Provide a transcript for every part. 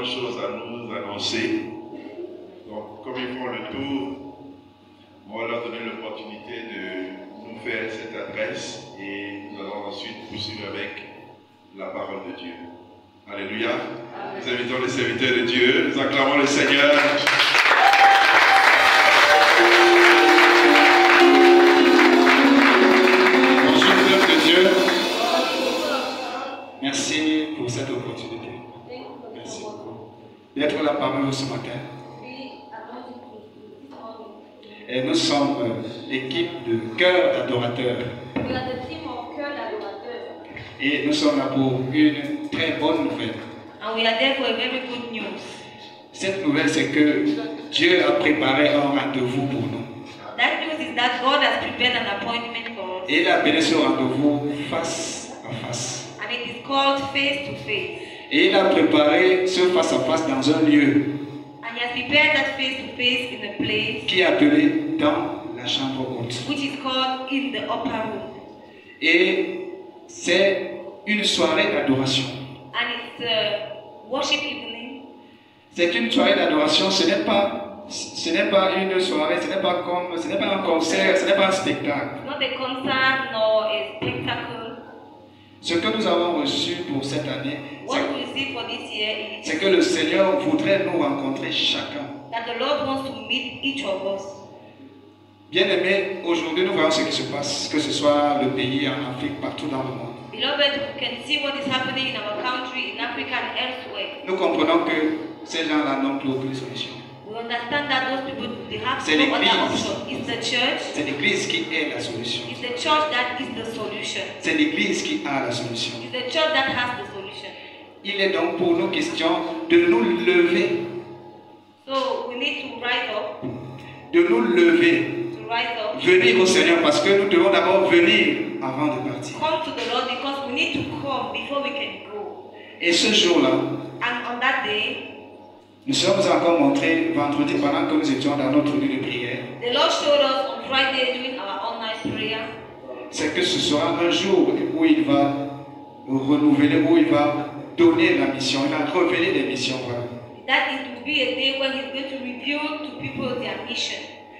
choses à nous annoncer. Donc, comme ils font le tour, on va leur donner l'opportunité de nous faire cette adresse et nous allons ensuite poursuivre avec la parole de Dieu. Alléluia. Nous invitons les serviteurs de Dieu, nous acclamons le Seigneur. Bonjour, peuple de Dieu. Merci pour cette opportunité. Merci beaucoup d'être là parmi vous ce matin. Et nous sommes l'équipe de Cœur d'Adorateurs. Et nous sommes là pour une très bonne nouvelle. Cette nouvelle, c'est que Dieu a préparé un rendez-vous pour nous. Et il a béni ce rendez-vous face à face. Et il a préparé ce face à face dans un lieu qui est appelé dans la chambre haute. Et c'est une soirée d'adoration. C'est une soirée d'adoration, ce n'est pas une soirée, ce n'est pas un concert, ce n'est pas un spectacle. Ce que nous avons reçu pour cette année, c'est que le Seigneur voudrait nous rencontrer chacun. Bien-aimés, aujourd'hui nous voyons ce qui se passe, que ce soit le pays, en Afrique, partout dans le monde. Nous comprenons que ces gens-là n'ont plus aucune solution. C'est l'église qui est la solution. C'est l'église qui a la solution. Il est donc pour nous question de nous lever. De nous lever. Venir au Seigneur parce que nous devons d'abord venir avant de partir. Et ce jour-là, nous sommes encore montrés vendredi pendant que nous étions dans notre lieu de prière. C'est que ce sera un jour où il va renouveler, où il va donner la mission, il va révéler les missions. Voilà.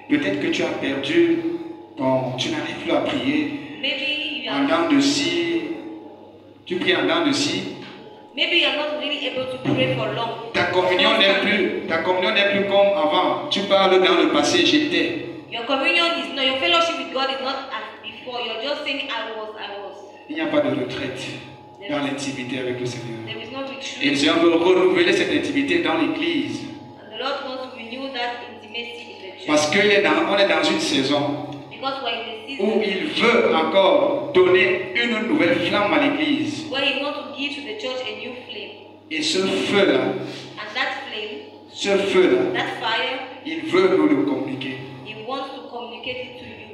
Peut-être que tu as perdu, tu n'arrives plus à prier en dents de scie, tu pries en dents de scie. Ta communion n'est plus comme avant. Tu parles dans le passé, j'étais. Il n'y a pas de retraite dans l'intimité avec le Seigneur. Et le Seigneur veut renouveler cette intimité dans l'église. Parce qu'on est dans une saison où il veut encore donner une nouvelle flamme à l'église. Et ce feu-là, il veut nous le communiquer.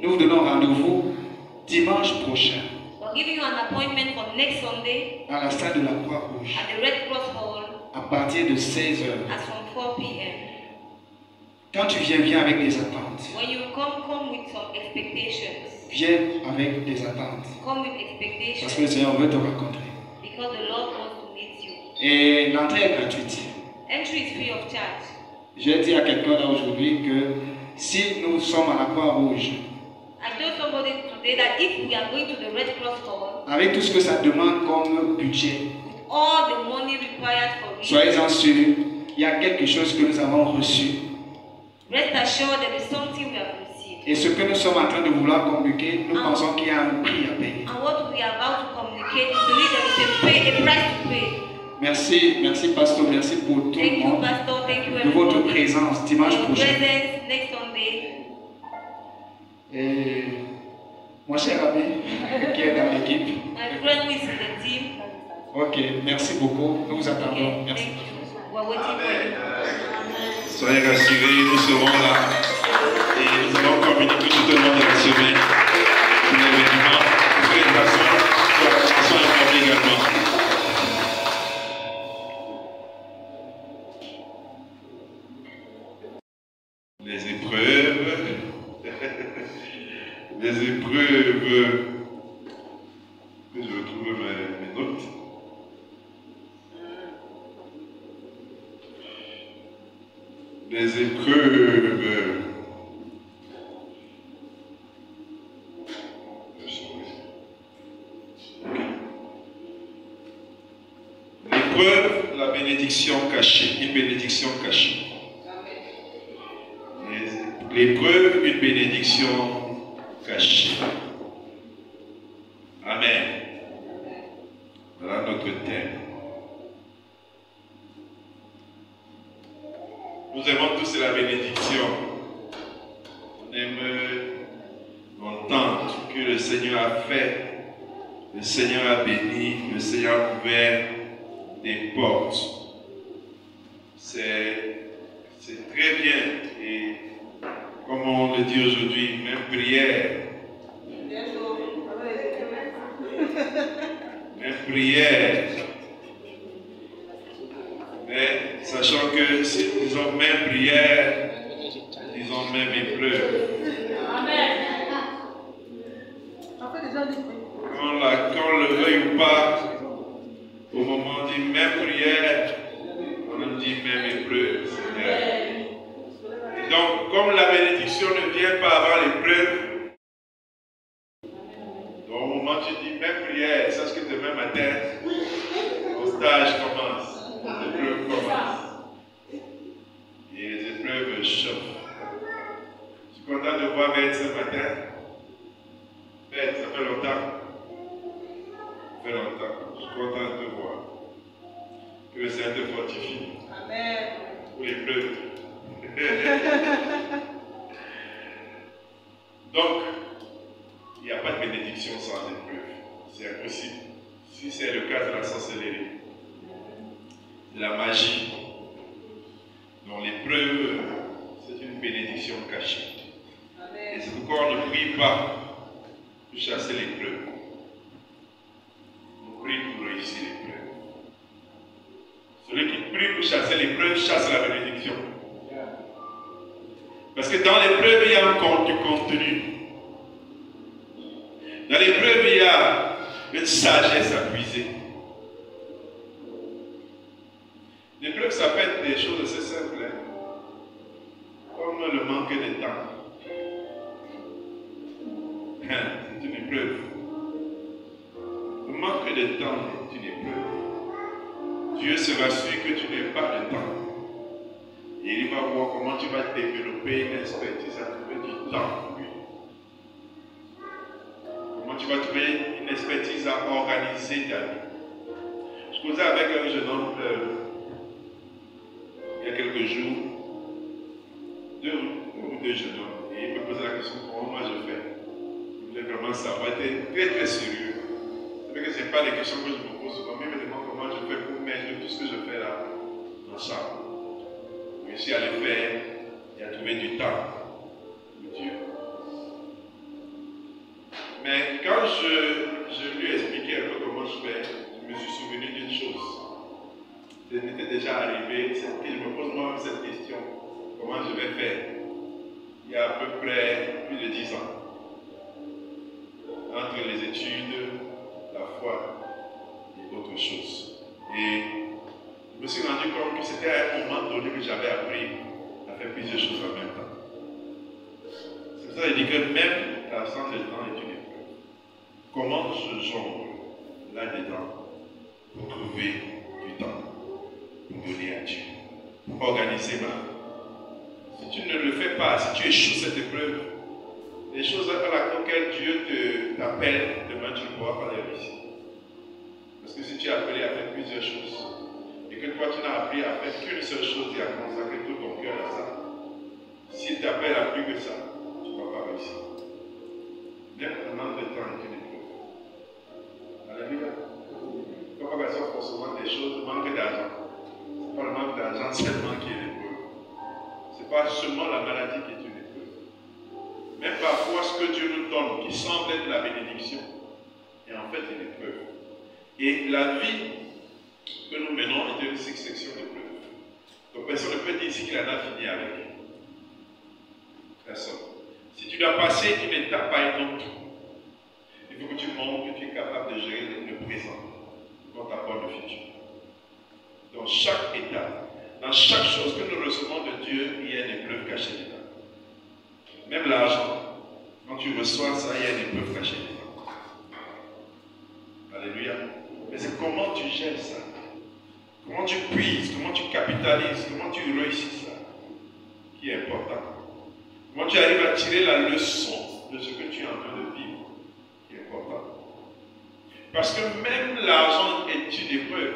Nous vous donnons rendez-vous dimanche prochain à la salle de la Croix-Rouge à partir de 16h. Quand tu viens avec des attentes. Viens avec des attentes. Parce que le Seigneur veut te rencontrer. Et l'entrée est gratuite. J'ai dit à quelqu'un là aujourd'hui que si nous sommes à la Croix-Rouge, avec tout ce que ça demande comme budget, soyez-en sûrs, il y a quelque chose que nous avons reçu. Et ce que nous sommes en train de vouloir communiquer, nous pensons qu'il y a un prix à payer. Merci, merci Pasteur, merci pour tout le monde, de votre présence dimanche prochain. Et mon cher ami qui est dans l'équipe. Ok, merci beaucoup. Nous vous attendons. Merci. Soyez rassurés, nous serons là et nous allons communiquer tout au long de la semaine sur l'événement. Soyez informés également. Les épreuves, que je retrouve mes notes. L'épreuve, la bénédiction cachée, une bénédiction cachée. L'épreuve, une bénédiction cachée. Amen. Voilà notre thème. Nous aimons tous la bénédiction. On aime entendre ce que le Seigneur a fait. Le Seigneur a béni, le Seigneur a ouvert des portes. C'est très bien. Et comme on le dit aujourd'hui, même prière. Même prière. Mais sachant que si disons même prière, disons même épreuve. Quand le veuille ou pas, au moment dit même prière, on dit même épreuve. Et donc, comme la bénédiction ne vient pas avant l'épreuve, donc au moment où tu dis même prière, sache que demain matin, ton stage commence, les épreuves commencent. Et les épreuves chauffent. Je suis content de voir Beth ce matin. Beth, ça fait longtemps. Ça fait longtemps. Je suis content de te voir. Que le Seigneur te fortifie. Amen. Pour l'épreuve. Donc, il n'y a pas de bénédiction sans épreuve. C'est impossible. Si c'est le cas de la sorcellerie, de la magie, donc l'épreuve, c'est une bénédiction cachée. Et c'est pourquoi on ne prie pas pour chasser l'épreuve. On prie pour réussir l'épreuve. Celui qui prie pour chasser l'épreuve chasse la bénédiction. Parce que dans l'épreuve, il y a du contenu. Dans l'épreuve, il y a une sagesse à puiser. L'épreuve, ça peut être des choses assez simples, comme le manque de temps. C'est une épreuve. Le manque de temps est une épreuve. Dieu se rassure que tu n'aies pas de temps. Et il va voir comment tu vas développer une expertise à trouver du temps pour lui. Comment tu vas trouver une expertise à organiser ta vie. Je causais avec un jeune homme il y a quelques jours, deux jeunes hommes, et il me posait la question comment moi je fais. Il voulait vraiment savoir, il était très très sérieux. C'est vrai que ce n'est pas des questions que je me pose souvent, mais il me demande comment je fais pour mettre tout ce que je fais là ensemble. Je suis allé faire et à trouver du temps pour Dieu. Mais quand je lui ai expliqué un peu comment je fais, je me suis souvenu d'une chose. Ça m'était déjà arrivé, et je me pose moi-même cette question. Comment je vais faire? Il y a à peu près plus de 10 ans. Entre les études, la foi et autre chose. Et je me suis rendu compte que c'était à un moment donné que j'avais appris à faire plusieurs choses en même temps. C'est pour ça que je dis que même l'absence de temps est une épreuve. Comment je jongle là-dedans pour trouver du temps, pour donner à Dieu, pour organiser ma vie. Si tu ne le fais pas, si tu échoues cette épreuve, les choses à laquelle Dieu t'appelle, demain tu ne pourras pas les réussir. Parce que si tu es appelé à faire plusieurs choses, et que toi tu n'as appris à faire qu'une seule chose et à consacrer tout ton cœur à ça, si tu t'appelles à plus que ça, tu ne vas pas réussir. Même le manque de temps est une épreuve. Alléluia. Il ne faut pas faire forcément des choses, manque d'argent. Ce n'est pas le manque d'argent seulement qui est l'épreuve. Ce n'est pas seulement la maladie qui est une épreuve. Mais parfois ce que Dieu nous donne, qui semble être la bénédiction, est en fait une épreuve. Et la vie que nous menons est une succession d'épreuves. Donc personne ne peut dire ici qu'il en a fini avec. Personne. Si tu dois passer d'une étape à une autre, il faut que tu montres que tu es capable de gérer le présent pour t'apporter le futur. Dans chaque étape, Dans chaque chose que nous recevons de Dieu, il y a une épreuve cachée dedans. Même l'argent, quand tu reçois ça, il y a une épreuve cachée dedans. Alléluia. Mais c'est comment tu gères ça. Comment tu puises, comment tu capitalises, comment tu réussis ça, qui est important. Comment tu arrives à tirer la leçon de ce que tu es en train de vivre, qui est important. Parce que même l'argent est une épreuve.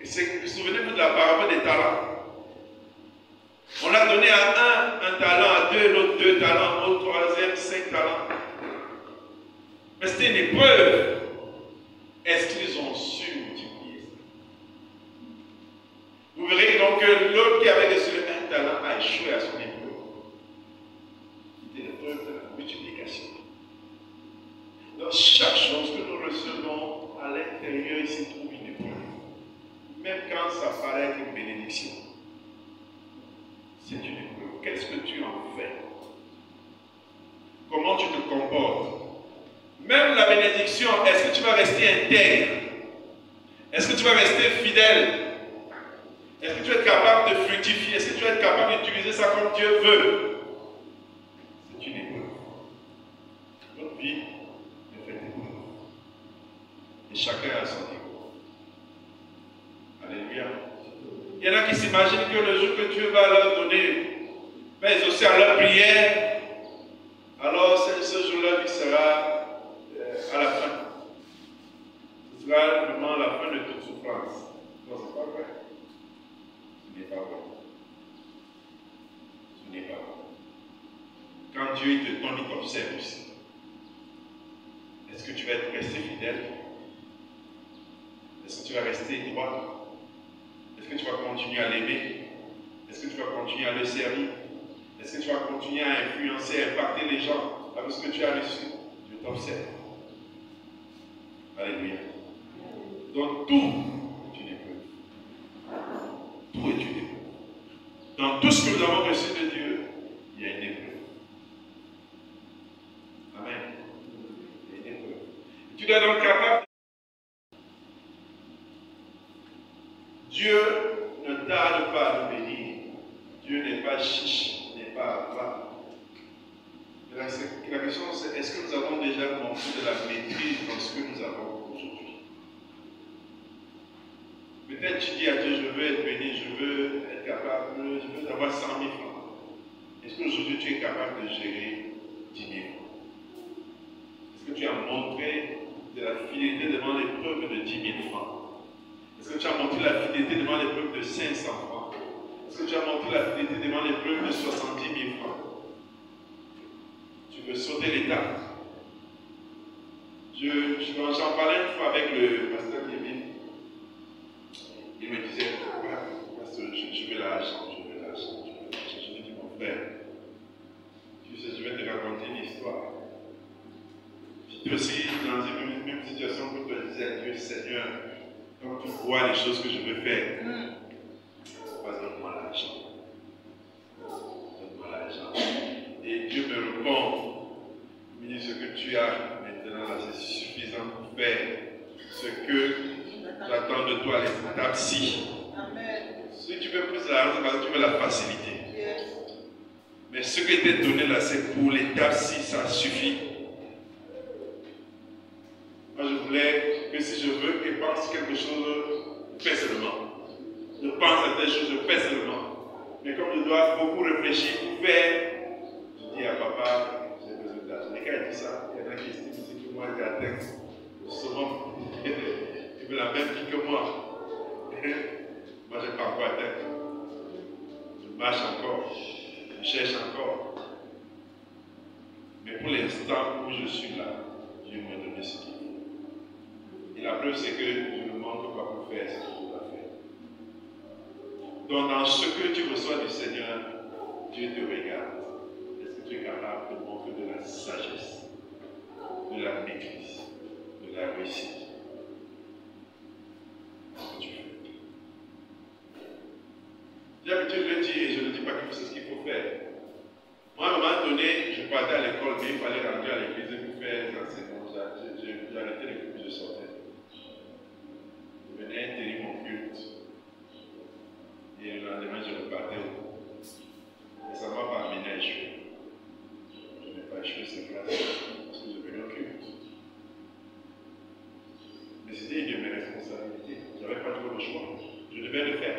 Souvenez-vous de la parabole des talents. On a donné à un talent, à deux, l'autre 2 talents, au troisième 5 talents. Mais c'était une épreuve. Est-ce qu'ils ont su multiplier ça? Vous verrez donc que l'autre qui avait reçu un talent a échoué à son épreuve. C'était l'épreuve de la multiplication. Dans chaque chose que nous recevons, à l'intérieur, il se trouve une épreuve. Même quand ça paraît être une bénédiction, c'est une épreuve. Qu'est-ce que tu en fais? Comment tu te comportes? Même la bénédiction, est-ce que tu vas rester intègre? Est-ce que tu vas rester fidèle? Est-ce que tu vas être capable de fructifier? Est-ce que tu vas être capable d'utiliser ça comme Dieu veut? C'est une épreuve. Notre vie est faite d'épreuves. Et chacun a son niveau. Alléluia. Il y en a qui s'imaginent que le jour que Dieu va leur donner, va exaucer à leur prière, alors ce jour-là qui sera à la fin. Ce sera vraiment la fin de toute souffrance. Non, ce n'est pas vrai. Ce n'est pas vrai. Ce n'est pas vrai. Quand Dieu te donne, il t'observe aussi. Est-ce que tu vas être resté fidèle? Est-ce que tu vas rester droit? Est-ce que tu vas continuer à l'aimer? Est-ce que tu vas continuer à le servir? Est-ce que tu vas continuer à influencer, à impacter les gens avec ce que tu as reçu? Je t'observe. Alléluia. Donc tout est une épreuve. Tout est une épreuve. Dans tout ce que nous avons reçu de Dieu, il y a une épreuve. Amen. Il y a une épreuve. Tu dois donc être capable. Dieu ne tarde pas à nous bénir. Dieu n'est pas chiche, n'est pas avare. La question c'est, est-ce que nous avons déjà montré de la maîtrise dans ce que nous avons aujourd'hui? Peut-être tu dis à Dieu, je veux être béni, je veux être capable, je veux avoir 100 000 francs. Est-ce qu'aujourd'hui tu es capable de gérer 10 000 francs? Est-ce que tu as montré de la fidélité devant l'épreuve de 10 000 francs? Est-ce que tu as montré la fidélité devant l'épreuve de 500 francs? Est-ce que tu as montré la fidélité devant l'épreuve de 70 000 francs? Tu veux sauter l'étape. J'en parlais une fois avec le pasteur Kevin. Il me disait, pasteur, je veux l'argent, je veux l'argent, je veux l'argent. Je lui ai dit, mon frère, tu sais, je vais te raconter une histoire. J'étais aussi dans une même situation que je disais à Dieu, Seigneur, quand tu vois les choses que je veux faire, donne-moi l'argent. Donne-moi l'argent. Et Dieu me répond, il me dit, ce que tu as maintenant là, c'est suffisant pour faire ce que j'attends de toi à l'étape-ci. Si tu veux plus d'argent, parce que tu veux la facilité. Mais ce qui t'est donné là, c'est pour l'étape-ci, ça suffit. Moi, je voulais que si je veux qu'il pense quelque chose, fais seulement. Je pense à telle chose, je fais seulement. Mais comme je dois beaucoup réfléchir pour faire, je dis à papa, j'ai besoin d'argent. Mais quand il dit ça, il y en a qui estiment que moi j'ai atteint le summum. Il veut la même vie que moi. Moi, je n'ai pas encore atteint. Je marche encore. Je cherche encore. Mais pour l'instant où je suis là, Dieu m'a donné ce qu'il faut. Et la preuve, c'est que je ne manque pas pour faire ce que je dois faire. Donc, dans ce que tu reçois du Seigneur, Dieu te regarde. Est-ce que tu es capable de montrer de la sagesse, de la maîtrise, de la réussite? Ce que tu fais. J'ai l'habitude de le dire et je ne dis pas que c'est ce qu'il faut faire. Moi, à un moment donné, je partais à l'école, mais il fallait rentrer à l'église pour faire les enseignements. J'ai arrêté les cours, je sortais. Je venais tenir mon culte. lendemain, je repartais au cours. Et ça ne m'a pas amené à échouer. Je n'ai pas échoué cette classe parce que je venais au culte. Mais c'était une de mes responsabilités. Je n'avais pas trop le choix. Je devais le faire.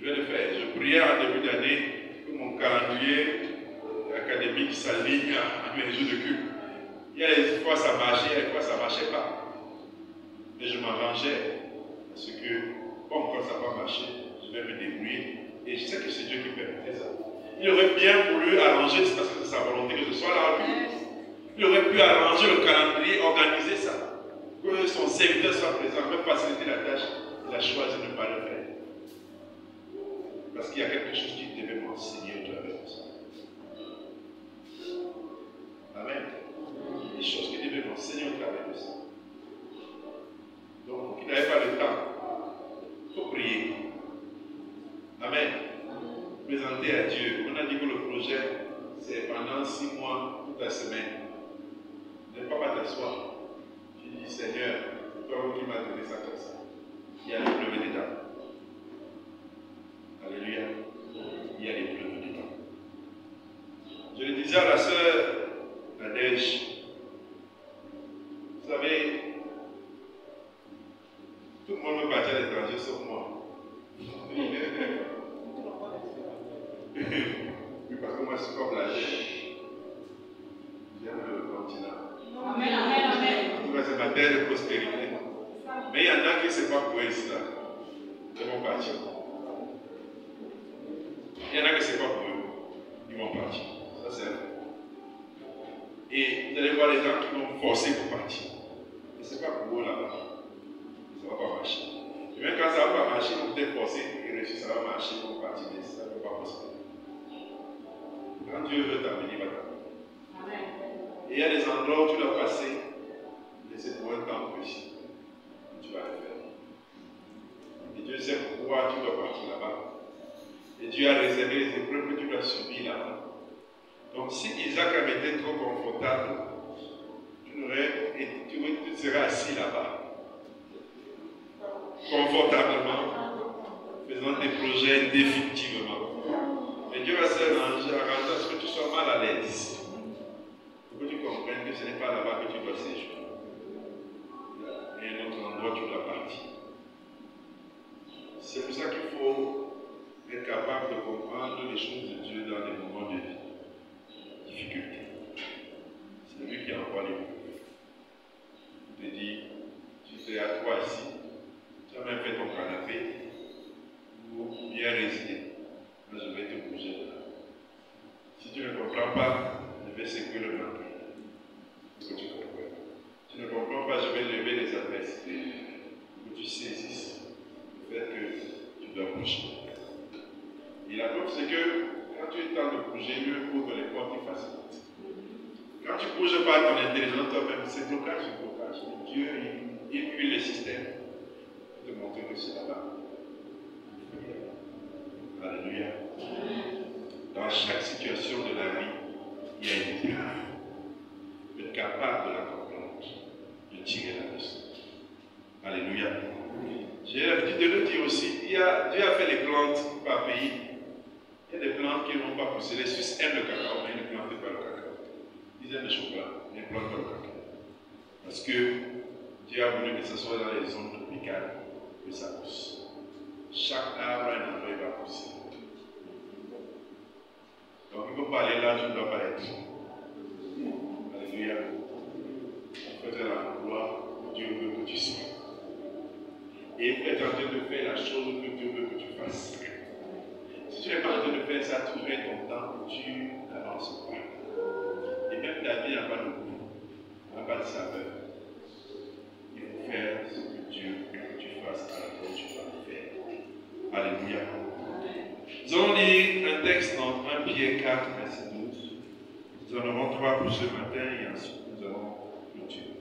Je priais en début d'année que mon calendrier académique s'aligne à mes jours de culte. Il y a des fois ça marchait, il y a des fois ça ne marchait pas. Mais je m'arrangeais parce que, bon, quand ça n'a pas marché, je vais me débrouiller. Et je sais que c'est Dieu qui permettait ça. Il aurait bien voulu arranger, c'est parce que c'est sa volonté que ce soit là. Il aurait pu arranger le calendrier, organiser ça. Que son serviteur soit présent, même faciliter la tâche. Il a choisi de ne pas le faire. Parce qu'il y a quelque chose qui devait m'enseigner au travers de ça. Amen. Des choses qui devaient m'enseigner au travers de ça. Donc, qui n'avait pas le temps, il faut prier. Amen. Présenter à Dieu. On a dit que le projet, c'est pendant 6 mois, toute la semaine. Ne pas t'asseoir. Tu dis, Seigneur, c'est toi qui m'as donné ça comme ça. Il y a les pleuves dedans. Alléluia. Il y a les pleuves dedans. Je le disais à la sœur Nadège. Vous savez, tout le monde veut partir à l'étranger sauf moi. Oui, parce que moi, je suis comme la J'aime le continent. Amen, amen, amen. En tout cas, c'est ma terre de prospérité. Mais il y en a qui ne savent pas pour ici là. Ils vont partir. Il y en a qui ne savent pas pour eux. Ils vont partir. Ça, c'est vrai. Et vous allez voir les gens qui vont forcer pour partir. Mais ce n'est pas pour eux là-bas. Ça ne va pas marcher. Et même quand ça ne va pas marcher, ils vont peut-être forcer et réussir, ça va marcher pour partir, mais ça ne va pas prospérer. Quand Dieu veut t'amener, il va t'amener. Et il y a des endroits où tu dois passer, laisser pour un temps précis. Tu vas le faire. Et Dieu sait pourquoi tu dois partir là-bas. Et Dieu a réservé les épreuves que tu dois subir là-bas. Donc si Isaac avait été trop confortable, tu serais assis là-bas. Confortablement, faisant des projets définitivement. Mais Dieu va s'arranger à ce que tu sois mal à l'aise. Pour que tu comprennes que ce n'est pas là-bas que tu dois séjourner. Il y a un autre endroit où tu dois partir. C'est pour ça qu'il faut être capable de comprendre les choses de Dieu dans les moments de difficulté. C'est lui qui envoie les mots. Il te dit, tu es à toi ici, tu as même fait ton canapé, pour bien résider. Moi, je vais te bouger de là. Si tu ne comprends pas, je vais secouer le manteau. Pour que tu comprennes. Tu ne comprends pas, je vais lever les adversités. Pour que tu saisisses le fait que tu dois bouger. Et la preuve, c'est que quand tu es temps de bouger, Dieu ouvre les portes et facilite. Quand tu ne bouges pas ton intelligence, toi-même, c'est blocage. Dieu, il huile les systèmes pour te montrer que c'est là-bas. Alléluia. Dans chaque situation de la vie, il y a une épreuve. Être capable de la comprendre, de tirer la leçon. Alléluia. J'ai l'habitude de le dire aussi. Dieu a fait les plantes par pays. Il y a des plantes qui ne vont pas pousser. Les Suisses aiment le cacao, mais ils ne plantent pas le cacao. Ils aiment le chocolat, mais ils ne plantent pas le cacao. Parce que Dieu a voulu que ce soit dans les zones tropicales que ça pousse. Chaque arbre a un endroit où il va pousser. Donc il ne faut pas aller là, tu ne dois pas être. Alléluia. Fais l'endroit où Dieu veut que tu sois. Et il faut être en train de faire la chose que Dieu veut que tu fasses. Si tu n'es pas en train de faire ça, tu perds ton temps, tu n'avances pas. Et même ta vie n'a pas de goût, n'a pas de saveur. Il faut faire ce que Dieu veut que tu fasses à la fois où tu vas le faire. Alléluia. Nous allons lire un texte dans 1 Pierre 4, verset 12. Nous en aurons 3 pour ce matin et ensuite nous allons clôturer.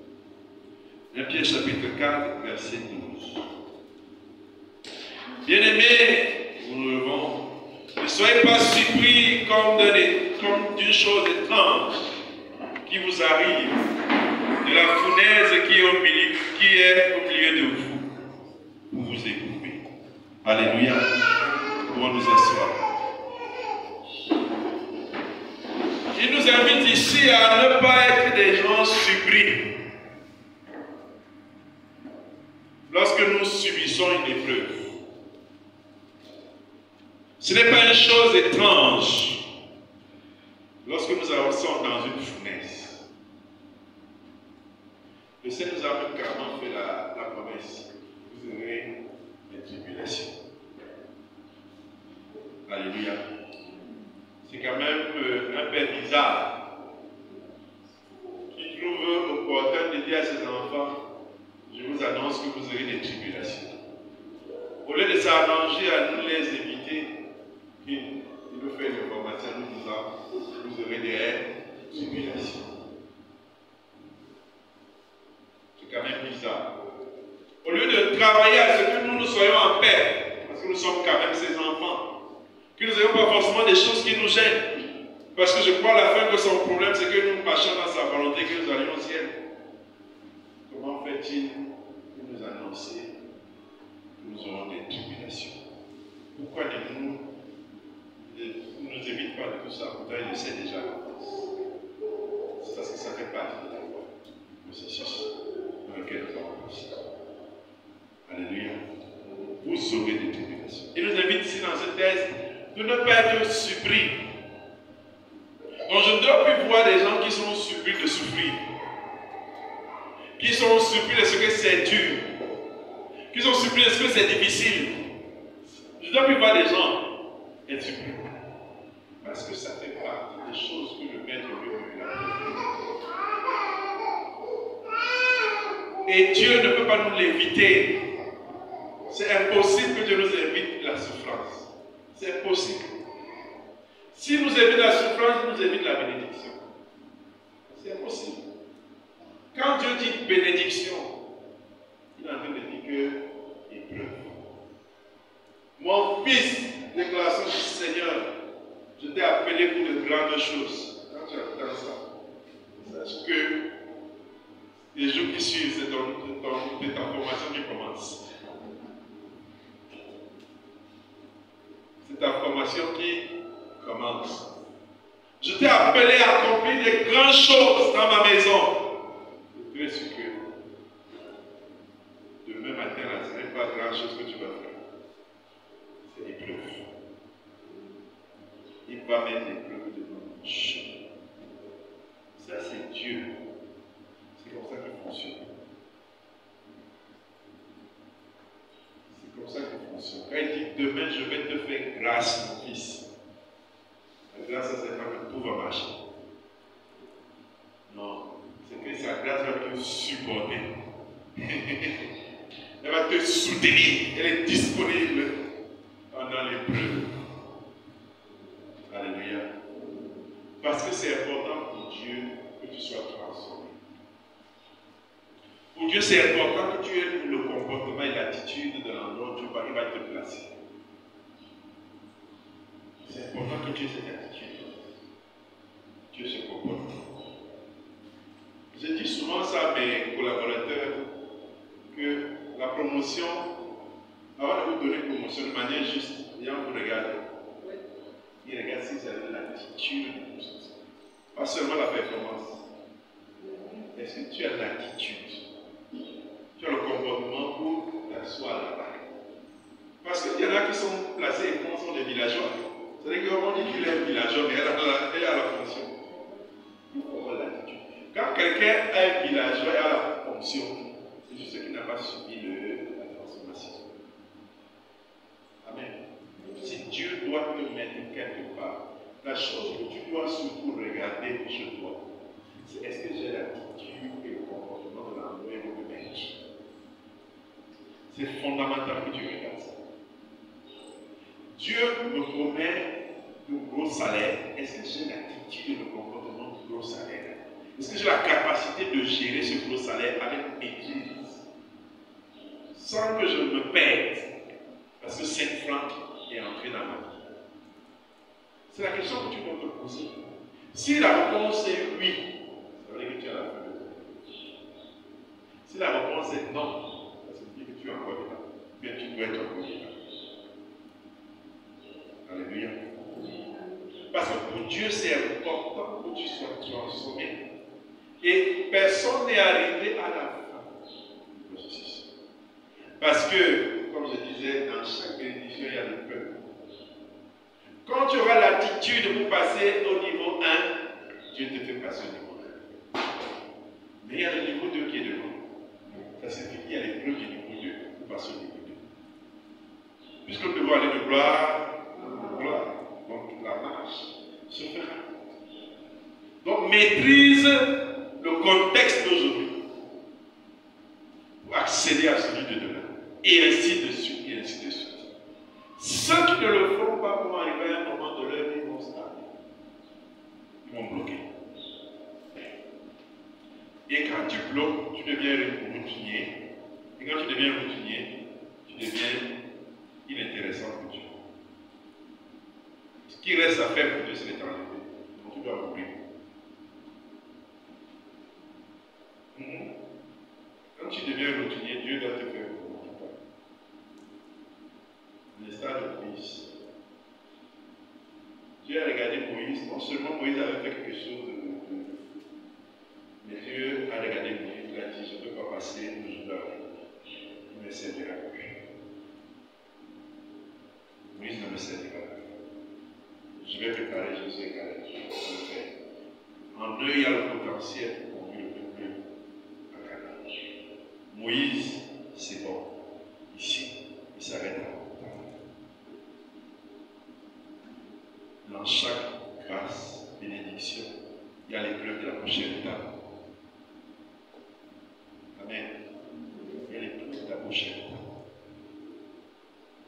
1 Pierre chapitre 4, verset 12. Bien-aimés, nous nous levons. Ne soyez pas surpris comme d'une chose étrange qui vous arrive, de la fournaise qui est au milieu de vous, pour vous égoutter. Alléluia. Nous pouvons nous asseoir. Il nous invite ici à ne pas être des gens surpris lorsque nous subissons une épreuve. Ce n'est pas une chose étrange lorsque nous sommes dans une fournaise. Le Seigneur nous a même carrément fait la promesse. Vous aurez des tribulations. Alléluia. C'est quand même un peu bizarre qui trouve opportun de dire à ses enfants, je vous annonce que vous aurez des tribulations. Au lieu de s'arranger à nous les éviter, il nous fait une information en nous disant, vous aurez des tribulations. C'est quand même bizarre. Au lieu de travailler à ce que nous soyons en paix, parce que nous sommes quand même ses enfants, que nous n'ayons pas forcément des choses qui nous gênent, parce que je crois à la fin que son problème, c'est que nous marchons dans sa volonté, que nous allions au ciel. Comment fait-il de nous annoncer que nous aurons des tribulations? Pourquoi ne nous évite pas de tout ça? Pourtant, il le sait déjà. C'est parce que ça fait partie de la voie, le processus dans lequel nous allons passer. Alléluia. Vous aurez des tribulations. Il nous invite ici dans cette thèse de ne pas être surpris. Donc je ne dois plus voir des gens qui sont surpris de souffrir, qui sont surpris de ce que c'est dur, qui sont surpris de ce que c'est difficile. Je ne dois plus voir des gens être surpris. Parce que ça fait partie des choses que le Maître lui a fait. Et Dieu ne peut pas nous l'éviter. C'est impossible que Dieu nous évite la souffrance. C'est impossible. S'il nous évite la souffrance, il nous évite la bénédiction. C'est impossible. Quand Dieu dit bénédiction, il est en train de dire que épreuve. Mon fils, déclaration du Seigneur, je t'ai appelé pour de grandes choses. Quand tu entends ça, sache que les jours qui suivent, c'est ta formation qui commence. C'est ta formation qui commence. Je t'ai appelé à accomplir des grandes choses dans ma maison. Je suis sûr que demain matin, ce n'est pas grand chose que tu vas faire. C'est l'épreuve. Il va mettre l'épreuve devant nous. Ça, c'est Dieu. C'est comme ça qu'il fonctionne. C'est comme ça qu'il fonctionne. Quand il dit demain, je vais te faire grâce, mon fils. La grâce, ça, c'est pas que tout va marcher. Non. C'est que sa grâce va te supporter. Elle va te soutenir. Elle est disponible pendant l'épreuve. Alléluia. Parce que c'est important pour Dieu que tu sois transformé. Pour Dieu, c'est important que tu aies le comportement et l'attitude de l'endroit où Dieu va te placer. C'est important que tu aies cette attitude. Dieu se comporte. Je dis souvent ça à mes collaborateurs que la promotion, avant de vous donner une promotion de manière juste, les gens vous regardent. Ils regardent si vous avez l'attitude. Pas seulement la performance. Est-ce que tu as l'attitude? Tu as le comportement pour t'asseoir là-bas. Parce qu'il y en a qui sont placés et qui sont des villageois. C'est-à-dire qu'on dit qu'il est villageois, mais elle a la fonction. Il faut avoir l'attitude. Quand quelqu'un est villageois et a la fonction, c'est juste qu'il n'a pas subi la transformation. Amen. Si Dieu doit te mettre quelque part, la chose que tu dois surtout regarder chez toi, c'est est-ce que j'ai l'attitude et le comportement de l'endroit où je me mets. C'est fondamental que tu regardes ça. Dieu me promet de gros salaires. Est-ce que j'ai l'attitude et le comportement de gros salaire? Est-ce que j'ai la capacité de gérer ce gros salaire avec maîtrise, sans que je me perde, parce que 5 francs est entré dans ma vie? C'est la question que tu dois te poser. Si la réponse est oui, ça veut dire que tu as la fin de ta vie. Si la réponse est non, ça veut dire que tu es encore là. Bien, tu dois être encore là. Parce que pour Dieu, c'est important que tu sois transformé. Et personne n'est arrivé à la fin du processus. Parce que, comme je disais, dans chaque bénédiction, il y a le peuple. Quand tu auras l'attitude pour passer au niveau 1, Dieu te fait passer au niveau 1. Mais il y a le niveau 2 qui est devant. Ça signifie qu'il y a l'épreuve du niveau 2 pour passer au niveau 2. Puisque nous devons aller de gloire en gloire. Donc la marche se fera. Donc maîtrise le contexte d'aujourd'hui pour accéder à celui de demain. Et ainsi de suite, et ainsi de suite. Ceux qui ne le feront pas vont arriver à un moment de leur vie, ils vont stagner. Ils vont bloquer. Et quand tu bloques, tu deviens routinier. Et quand tu deviens routinier, tu deviens inintéressant pour Dieu. Ce qui reste à faire pour Dieu, c'est l'éternité. Donc tu dois mourir. Quand tu deviens routinier, Dieu doit te faire mourir. Le stade de Moïse. Dieu a regardé Moïse. Non seulement Moïse avait fait quelque chose de mais Dieu a regardé Moïse. Il a dit, je ne peux pas passer le jour d'aujourd'hui. Il me servira plus. Moïse ne me servira plus. Je vais préparer Josué et Caleb. Je vais le faire. En eux, il y a le potentiel pour conduire le peuple à Canaan. Moïse, c'est bon. Ici, il s'arrête à dans chaque grâce, bénédiction, il y a l'épreuve de la prochaine étape. Amen. Il y a l'épreuve de la prochaine étape.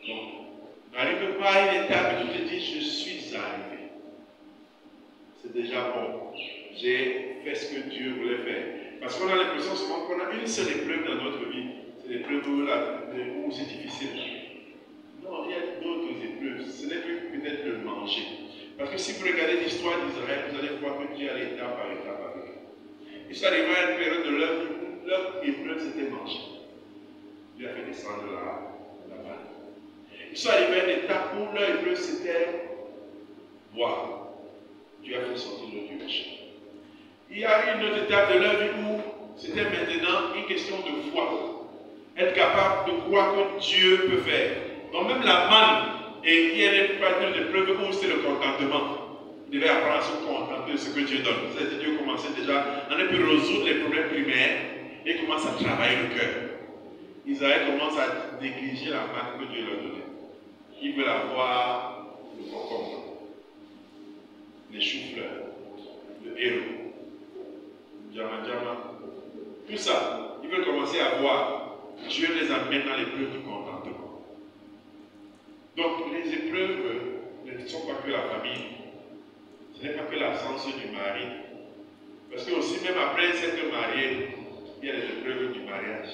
Donc, n'arrive pas à une étape et tu te dis, je suis arrivé. C'est déjà bon. J'ai fait ce que Dieu voulait faire. Parce qu'on a l'impression souvent qu'on a une seule épreuve dans notre vie. C'est l'épreuve où c'est difficile. Non, il y a d'autres épreuves. Ce n'est plus peut-être le manger. Parce que si vous regardez l'histoire d'Israël, vous allez voir que Dieu allait étape par étape avec eux. Ils sont arrivés à une période de leur vie où leur épreuve c'était manger. Dieu a fait descendre la manne. Ils sont arrivés à une étape où leur épreuve c'était boire. Dieu a fait sortir l'eau du rocher. Il y a une autre étape de leur vie où c'était maintenant une question de foi. Être capable de croire que Dieu peut faire. Donc même la manne, et il y a une partie de l'épreuve où c'est le contentement. Il devait apprendre à se contenter de ce que Dieu donne. C'est-à-dire que Dieu commençait déjà, on a pu résoudre les problèmes primaires et commence à travailler le cœur. Israël commence à négliger la manne que Dieu leur donnait. Ils veulent avoir le concombre, les choux-fleurs, le héros, le djama. Tout ça, ils veulent commencer à voir. Dieu les amène dans l'épreuve du contentement. Donc les épreuves ne sont pas que la famille. Ce n'est pas que l'absence du mari. Parce que aussi même après s'être marié, il y a les épreuves du mariage.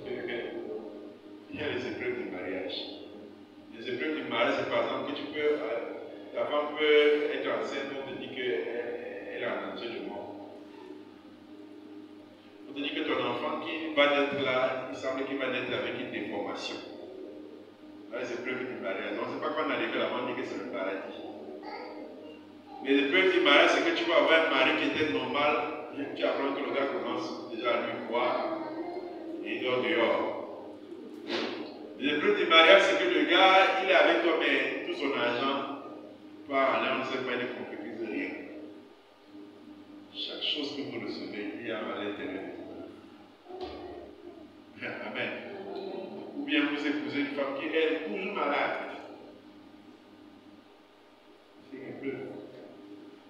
Il y a les épreuves du mariage. Les épreuves du mariage, c'est par exemple que tu peux, la femme peut être enceinte, on te dit qu'elle est en danger de mort. On te dit que ton enfant qui va naître là, il semble qu'il va naître avec une déformation. Là, les épreuves du mariage. On ne sait pas quand on arrive là-bas, on dit que c'est le paradis. Mais les épreuves du mariage, c'est que tu vas avoir un mari qui était normal, et tu apprends que le gars commence déjà à lui voir, et il dort dehors. Les épreuves du mariage, c'est que le gars, il est avec toi, mais tout son argent part en l'air, on ne sait pas, il ne concrétise rien. Chaque chose que vous recevez, il y a à l'intérieur. Amen. Ou bien vous épousez une femme qui est toujours malade. C'est une épreuve.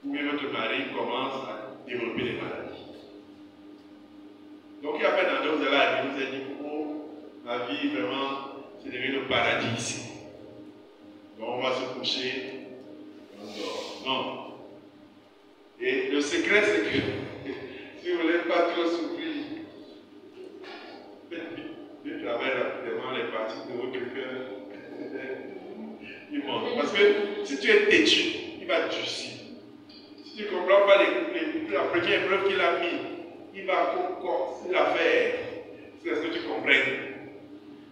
Ou bien votre mari commence à développer des maladies. Donc il y a peine dans d'autres là, il vous a dit, oh, ma vie vraiment, c'est devenu le paradis ici. Donc on va se coucher, on dort. Non. Et le secret, c'est que si vous ne voulez pas trop souffrir, faites travailler rapidement les parties de votre cœur. Il monte. Parce que si tu es têtu, il va durcir. Si tu ne comprends pas la première épreuve qu'il a mis, il va corser l'affaire. C'est ce que tu comprennes.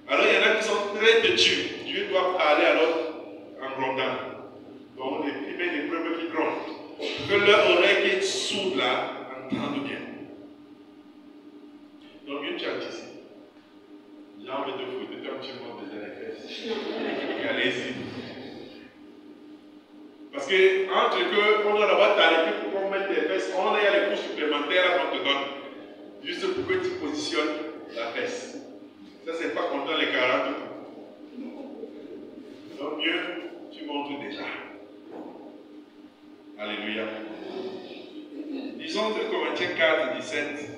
Alors il y en a qui sont très têtus. Dieu doit aller alors en grondant. Donc les premières épreuves que leur oreille qui est sourde là entende bien. Donc, mieux tu anticipes. J'ai envie de foutre, comme tu montes déjà les fesses. Allez-y. Parce que, entre que on doit d'abord t'arrêter pour qu'on mette tes fesses, on a les coups supplémentaires qu'on te donne. Juste pour que tu positionnes la fesse. Ça, c'est pas comptant les 40 coups. Donc, mieux, tu montres déjà. Alléluia. Disons 2 Corinthiens 4, 17.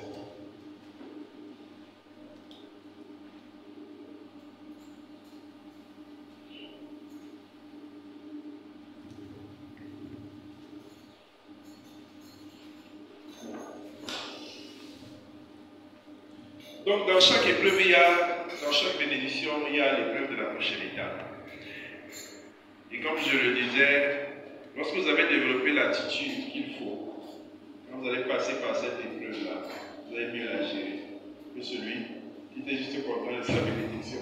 Donc, dans chaque épreuve, dans chaque bénédiction, il y a l'épreuve de la prochaine étape. Et comme je le disais, lorsque vous avez développé l'attitude qu'il faut, quand vous allez passer par cette épreuve-là, vous allez mieux la gérer que celui qui était juste content de sa bénédiction.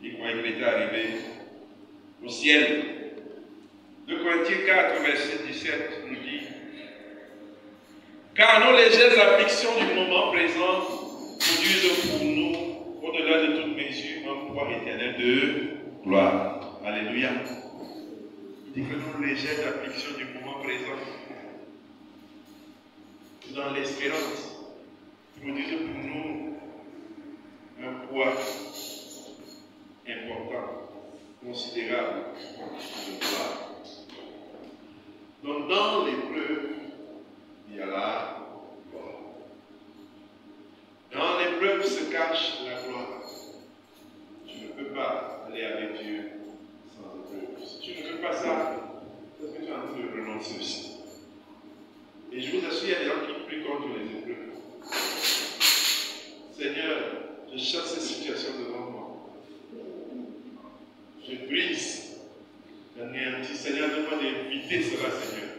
Il croyait qu'il était arrivé au ciel. 2 Corinthiens 4, verset 17 nous dit: car nos légères afflictions du moment présent produisent pour nous, au-delà de toute mesure, un pouvoir éternel de gloire. Alléluia. Il dit que nos légères afflictions du moment présent, dans l'espérance, produisent pour nous un poids important, considérable de gloire. Donc, dans l'épreuve, il y a la gloire. Dans l'épreuve se cache la gloire. Tu ne peux pas aller avec Dieu sans épreuve. Si tu ne veux pas ça, c'est parce que tu es en train de renoncer aussi. Et je vous assure, il y a des gens qui prient contre les épreuves. Seigneur, je chasse ces situations devant moi. Je brise, j'anéantis. Seigneur, donne-moi d'éviter cela, Seigneur.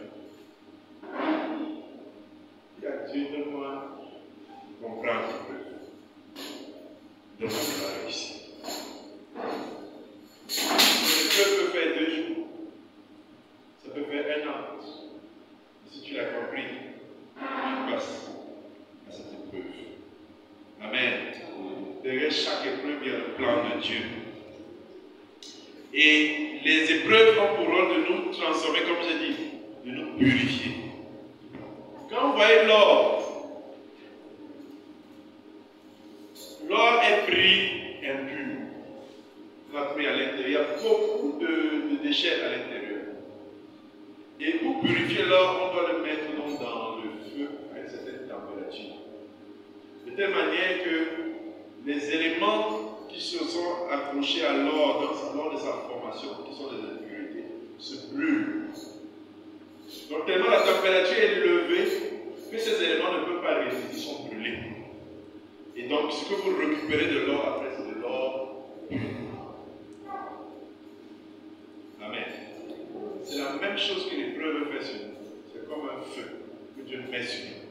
Dieu, donne-moi de comprendre un peu. Donne-moi de la réussir. L'épreuve peut faire 2 jours. Ça peut faire 1 an. Et si tu l'as compris, tu passes à cette épreuve. Amen. Derrière chaque épreuve, il y a le plan de Dieu. Et les épreuves ont pour rôle de nous transformer, comme j'ai dit, de nous purifier. Quand vous voyez l'or, l'or est pris impur. On a pris à l'intérieur. Il y a beaucoup de déchets à l'intérieur. Et pour purifier l'or, on doit le mettre donc dans le feu à une certaine température. De telle manière que les éléments qui se sont accrochés à l'or lors de sa formation, qui sont des impurités, se brûlent. Donc tellement la température est élevée que ces éléments ne peuvent pas résister, ils sont brûlés. Et donc ce que vous récupérez de l'or après, c'est de l'or pur. Amen. C'est la même chose que l'épreuve fait sur nous. C'est comme un feu que Dieu met sur nous.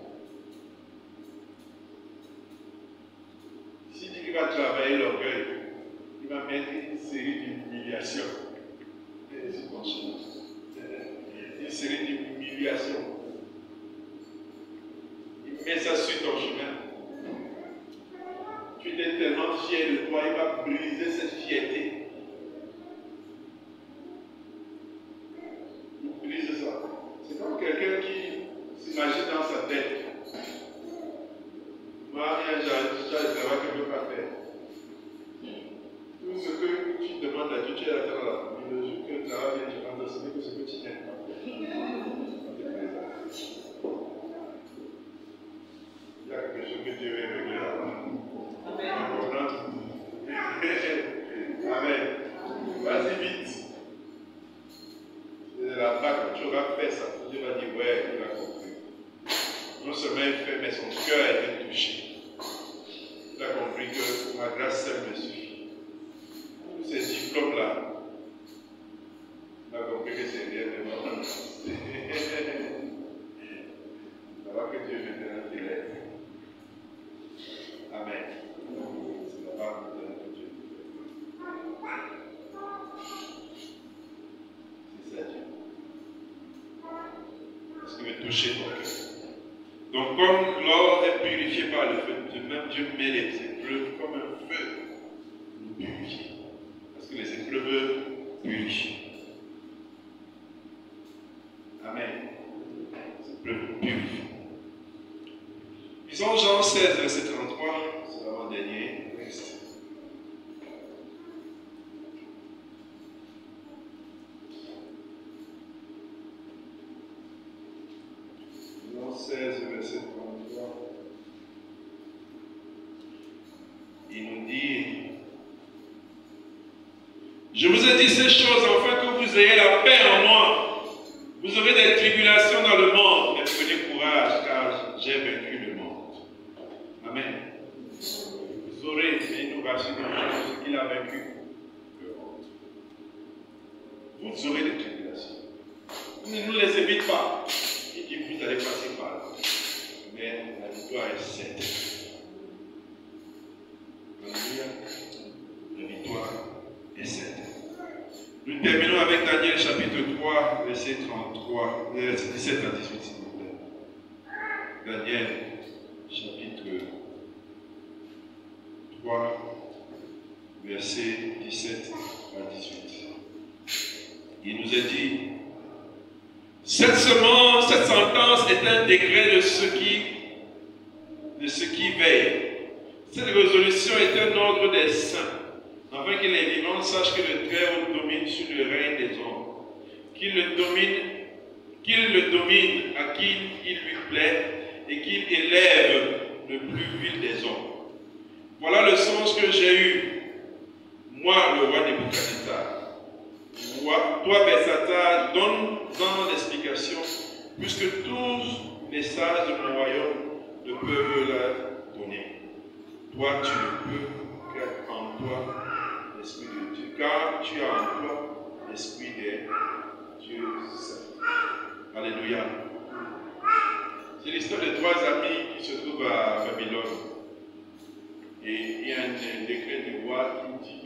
S'il dit qu'il va travailler l'orgueil, il va mettre une série d'humiliations. C'est bon chemin. Une série d'humiliations. Il met ça sur ton chemin. Tu es tellement fier de toi, il va briser cette fierté. Il brise ça. C'est comme quelqu'un qui s'imagine dans sa tête. Moi, j'ai le travail que je ne peux pas faire. Tout ce que tu demandes à Dieu, tu es à terre là. Le jour que le travail vient, tu rentres, ce n'est que ce que tu n'aimes pas. Il y a quelque chose que Dieu veut régler là-bas. Amen. Vas-y vite. C'est là-bas que tu auras fait ça. Dieu va dire, ouais, il a compris. Non seulement il fait, mais son cœur a été touché. Il a compris que ma grâce seule me suffit. Tous ces diplômes-là, il a compris que c'est rien de moi. Alors que Dieu maintenant t'élève. Amen. C'est la part de Dieu. C'est ça Dieu. Parce que veut toucher ton cœur. Donc comme l'or est purifié par le feu, même Dieu met les épreuves comme un feu nous purifier. Parce que les épreuves purifient. Amen. Les épreuves purifient. Lisons Jean 16, verset 33, c'est l'avant-dernier texte. Jean 16, verset 33. Il nous dit, je vous ai dit ces choses afin que vous ayez la paix en moi. Vous aurez des tribulations dans le monde, mais prenez courage car j'ai vaincu le monde. Amen. Vous aurez, mais il nous rassure dans ce qu'il a vaincu le monde. Vous aurez des tribulations. Il ne nous les évite pas. Il dit vous allez passer par là. Mais la victoire est certaine. Alléluia. La victoire est certaine. Nous terminons avec Daniel chapitre 3, verset 33, verset 17 à 18, s'il vous plaît. Daniel chapitre 3, verset 17 à 18. Il nous est dit, cette semence, cette sentence est un décret de ce qui veille. Cette résolution est un ordre des saints, afin que les vivants sachent que le Très-Haut domine sur le règne des hommes, qu'il le domine à qui il lui plaît et qu'il élève le plus vil des hommes. Voilà le sens que j'ai eu, moi, le roi Nebuchadnezzar. Toi, Belshazzar, donne l'explication, puisque tous les sages de mon royaume ne peuvent la donner. Toi, tu ne peux qu'en toi l'Esprit de Dieu, car tu as en toi l'Esprit des dieux saints. Alléluia. C'est l'histoire de trois amis qui se trouvent à Babylone. Et il y a un décret du roi qui dit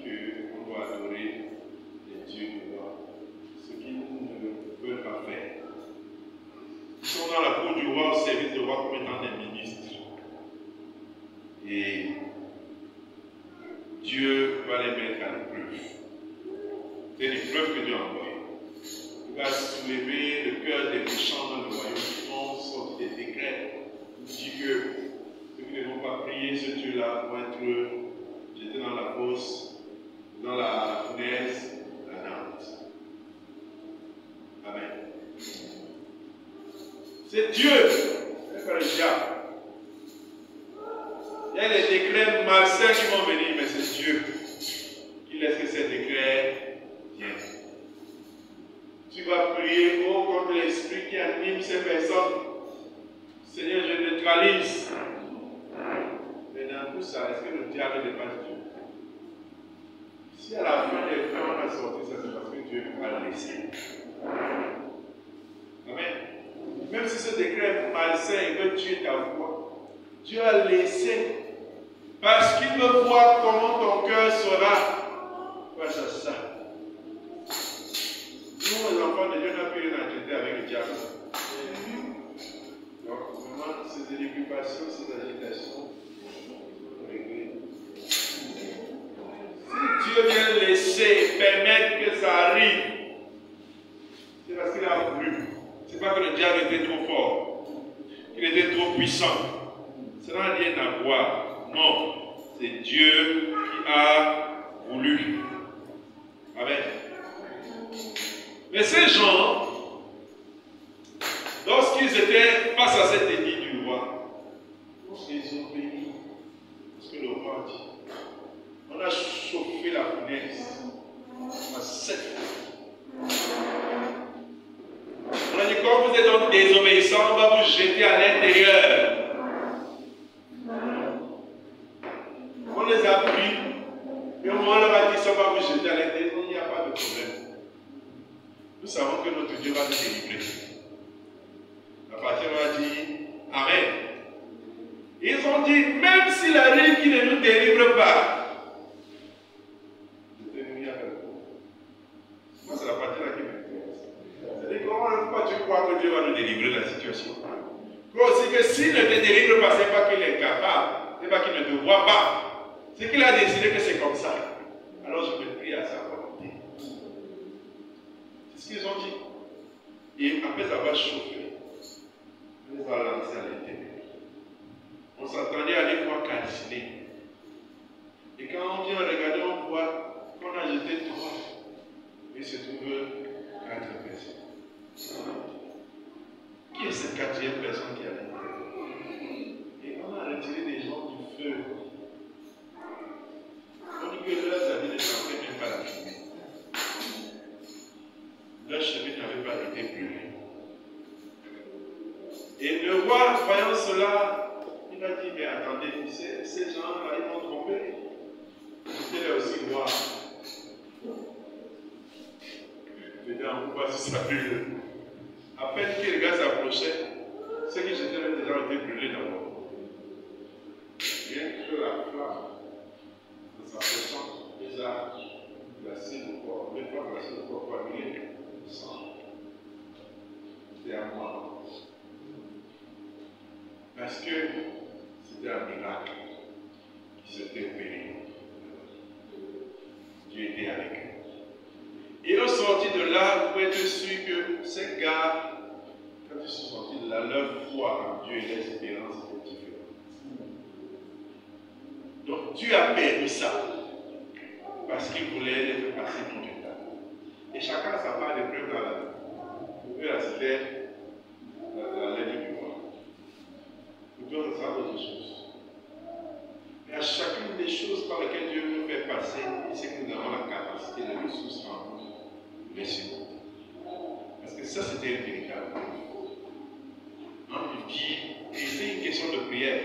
qu'on doit adorer les dieux du roi, ce qu'ils ne veulent pas faire. Ils sont dans la cour du roi, au service du roi comme étant des ministres. Et Dieu va les mettre à l'épreuve. C'est l'épreuve que Dieu a envoyée. Il va soulever le cœur des méchants dans le royaume qui vont sortir des décrets. Il dit que ceux qui ne vont pas prier ce Dieu-là vont être jetés dans la fosse, dans la fournaise, la Nantes. Amen. C'est Dieu, c'est pas le diable. Il y a des décrets malsains qui vont venir, mais c'est Dieu qui laisse que ces décrets viennent. Tu vas prier contre l'esprit qui anime ces personnes. Seigneur, je neutralise. Mais dans tout ça, est-ce que le diable n'est pas Dieu? Si à la fin des temps on a sorti ça, c'est parce que Dieu va le laisser. Amen. Même si ce décret malsain veut tuer ta foi, Dieu a laissé. Parce qu'il veut voir comment ton cœur sera face à ça. Nous, les enfants de Dieu, n'avons plus rien à traiter avec le diable. Donc, vraiment, ces préoccupations, ces agitations, si Dieu vient laisser, permettre que ça arrive, c'est parce qu'il a voulu. Ce n'est pas que le diable était trop fort, qu'il était trop puissant. Ça n'a rien à voir. Non, c'est Dieu qui a voulu. Amen. Mais ces gens, lorsqu'ils étaient face à cet édit du roi, lorsqu'ils ont béni, parce que le roi dit, on a chauffé la fournaise à 7 fois. On a dit, quand vous êtes donc désobéissants, on va vous jeter à l'intérieur. On les a pris, et au moment où on leur a dit, ça va vous jeter à l'intérieur, il n'y a pas de problème. Nous savons que notre Dieu va nous délivrer. La partie a dit, Amen. Ils ont dit, même s'il arrive qu'il ne nous délivre pas, moi c'est la partie là qui m'intéresse. C'est-à-dire, pourquoi Dieu croire que Dieu va nous délivrer de la situation. Crois aussi que s'il ne te délivre pas, ce n'est pas qu'il est incapable, ce n'est pas qu'il ne te voit pas. C'est qu'il a décidé que c'est comme ça. Alors je peux prier à sa volonté. C'est ce qu'ils ont dit. Et après avoir chauffé, on les a lancés à l'intérieur. On s'attendait à les voir calciner. Et quand on vient regarder, on voit qu'on a jeté 3. Et il se trouve 4 personnes. Qui est cette 4e personne qui a l'intérieur? Et on a retiré des gens du feu. On dit que leurs amis ne sentaient même pas la fumée. Leur chemin n'avait pas été brûlé. Et le roi, voyant cela, il a dit, mais attendez, ces gens-là, ils m'ont trompé. J'étais là aussi roi. Maintenant, on voit si ça brûle. À peine que les gars s'approchaient, ceux qui j'étais là déjà ont été brûlés d'abord. Rien que la flamme de s'approchant, déjà glacé le corps, même pas glacé le corps, pas brûlé le sang. C'était à moi. Parce que c'était un miracle qui s'était opéré. Dieu était avec eux. Et au sorti de là, vous pouvez être sûr que ces gars, quand ils sont sortis de là, leur foi en Dieu et leur espérance étaient différentes. Donc Dieu a permis ça parce qu'il voulait les faire passer tout le temps. Et chacun a sa part de preuve dans la vie. Pour eux, là, c'était la lettre du roi. Pour d'autres, ça d'autres choses. Mais à chacune des choses par lesquelles Dieu nous fait passer, il sait que nous avons la capacité, la ressource en nous de les supporter. Parce que ça, c'était une véritable preuve. Et c'est une question de prière.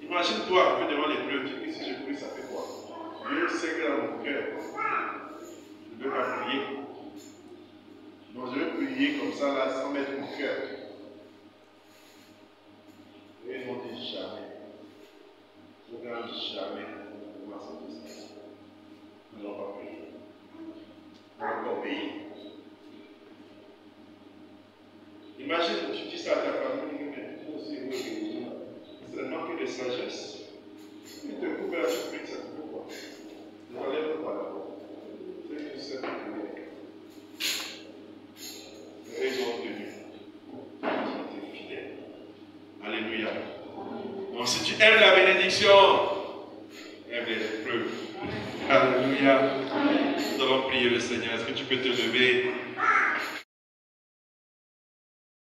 Imagine-toi un peu devant les preuves, tu dis que si je prie, ça fait quoi? Dieu sait que dans mon cœur, je ne veux pas prier. Donc je vais prier comme ça, là, sans mettre mon cœur. Et ils m'ont dit jamais. Je ne regarde jamais comment ça peut se passer. Nous n'allons pas prier. Nous allons obéir. Imagine, tu dis ça à ta famille, mais tu aussi, oui, c'est le manque de sagesse. Si tu te coupes la surprise, ça te fait quoi? Ne t'enlève pas d'abord. C'est que tu sais que ils ont tenu. Ils ont été fidèles. Alléluia. Donc si tu aimes la bénédiction, aime les épreuves. Alléluia. Nous allons prier le Seigneur. Est-ce que tu peux te lever?